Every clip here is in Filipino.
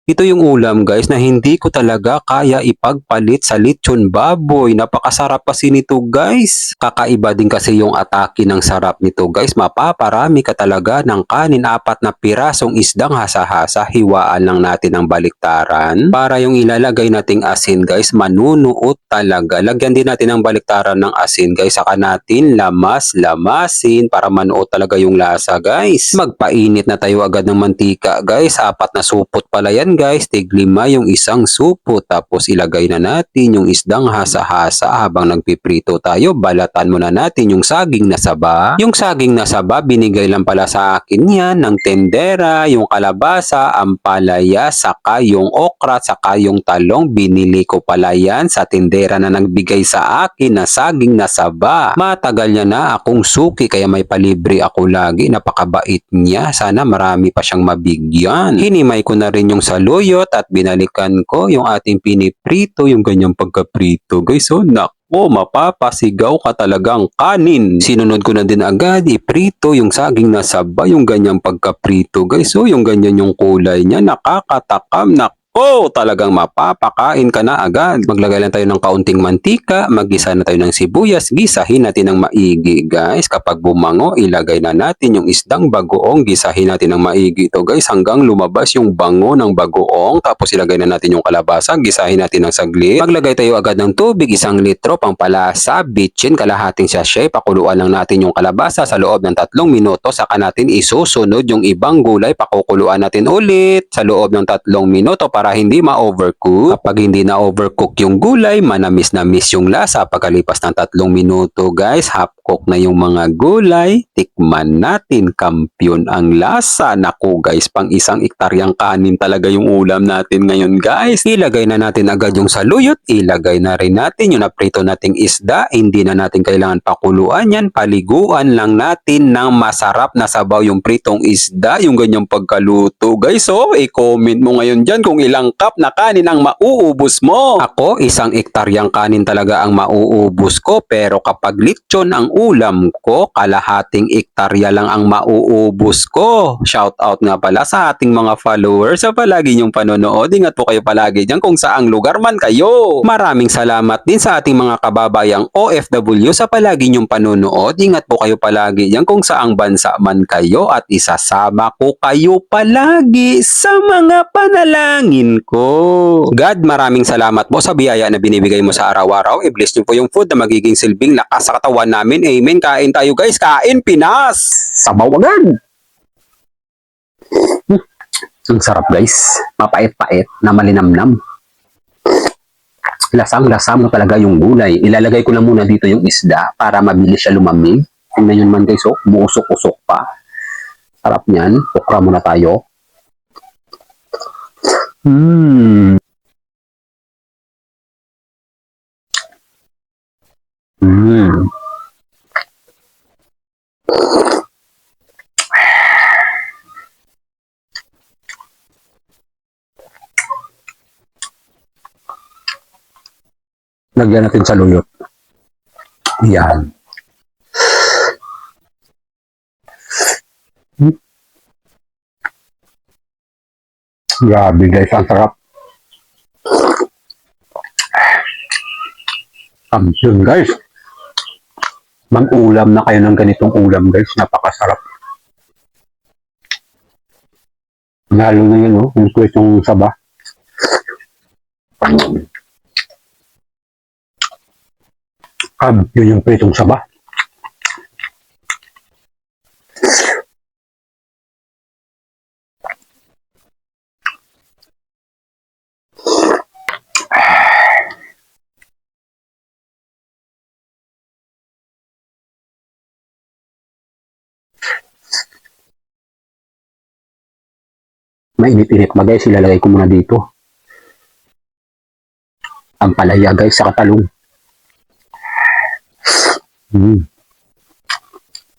Ito yung ulam guys na hindi ko talaga kaya ipagpalit sa lechon baboy. Napakasarap kasi nito guys. Kakaiba din kasi yung atake ng sarap nito guys. Mapaparami ka talaga ng kanin, 4 na pirasong isdang hasa-hasa. Hiwaan lang natin ang baliktaran. Para yung ilalagay nating asin guys, manunuot talaga. Lagyan din natin ng baliktaran ng asin guys. Saka natin lamasin para manuot talaga yung lasa guys. Magpainit na tayo agad ng mantika guys. 4 na supot pala yan guys, tig-5 yung isang supot. Tapos ilagay na natin yung isdang hasa-hasa habang nagpiprito tayo. Balatan muna natin yung saging na saba. Yung saging na saba, binigay lang pala sa akin yan ng tendera, yung kalabasa, ampalaya, saka yung okra, saka yung talong. Binili ko pala yan sa tendera na nagbigay sa akin na saging na saba. Matagal niya na akong suki kaya may palibre ako lagi. Napakabait niya. Sana marami pa siyang mabigyan. Hinimay ko na rin yung saluyot at binalikan ko yung ating piniprito, yung ganyang pagkaprito. Guys, oh, nako, mapapasigaw ka talagang kanin. Sinunod ko na din agad, iprito yung saging na saba, yung ganyang pagkaprito. Guys, oh, yung ganyan yung kulay niya, nakakatakam, talagang mapapakain ka na agad. Maglagay lang tayo ng kaunting mantika, magisa na tayo ng sibuyas, gisahin natin ng maigi guys. Kapag bumango, ilagay na natin yung isdang bagoong, gisahin natin ng maigi ito guys hanggang lumabas yung bango ng bagoong. Tapos ilagay na natin yung kalabasa, gisahin natin ng saglit. Maglagay tayo agad ng tubig, 1 litro, pampalasa, bitchin, kalahating sachet. Pakuluan lang natin yung kalabasa sa loob ng 3 minuto. Saka natin isusunod yung ibang gulay, pakukuluan natin ulit sa loob ng 3 minuto para hindi ma-overcook. Kapag hindi na-overcook yung gulay, manamis-namis yung lasa. Pagkalipas ng 3 minuto guys, half cook na yung mga gulay. Tikman natin, kampyon ang lasa. Naku guys, pang 1 hektaryang kanin talaga yung ulam natin ngayon guys. Ilagay na natin agad yung saluyot. Ilagay na rin natin yung naprito nating isda. Hindi na natin kailangan pakuluan yan. Paliguan lang natin ng masarap na sabaw yung pritong isda. Yung ganyang pagkaluto guys. So, i-comment mo ngayon dyan kung ilang cup na kanin ang mauubos mo. Ako, 1 hektaryang kanin talaga ang mauubos ko. Pero kapag lechon ang ulam ko, kalahating hektarya lang ang mauubos ko. Shout out nga pala sa ating mga followers sa palagi niyong panonood. Ingat po kayo palagi dyan kung saang lugar man kayo. Maraming salamat din sa ating mga kababayang OFW sa palagi niyong panonood. Ingat po kayo palagi dyan kung saang bansa man kayo at isasama ko kayo palagi sa mga panalangin ko. God, maraming salamat po sa biyaya na binibigay mo sa araw-araw. I-bless niyo po yung food na magiging silbing lakas sa katawan namin. Amen. Kain tayo guys. Kain Pinas! Sabaw agad! Ang sarap guys. Mapait-pait na malinamnam. Lasang-lasa mo talaga yung gulay. Ilalagay ko lang muna dito yung isda para mabilis siya lumamig. Tingnan yun man guys, oh, buusok-usok pa. Sarap niyan. Okra muna tayo. Mmm. Mmm. Lagyan natin sa luyot. Yan. Grabe guys, ang sarap. Kampiyon guys. Mag-ulam na kayo ng ganitong ulam guys. Napakasarap. Lalo na yun, oh, yung kwetong saba. Yun yung pritong saba. Mainit-init ba guys, ilalagay ko muna dito. Ang palaya guys, sa katalong.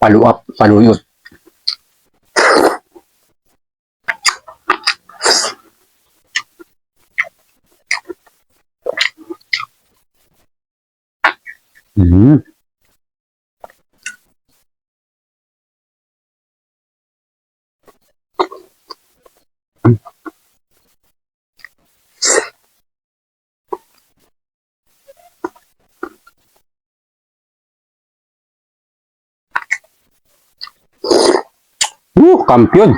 Paluap, paluyot. Kampiyon.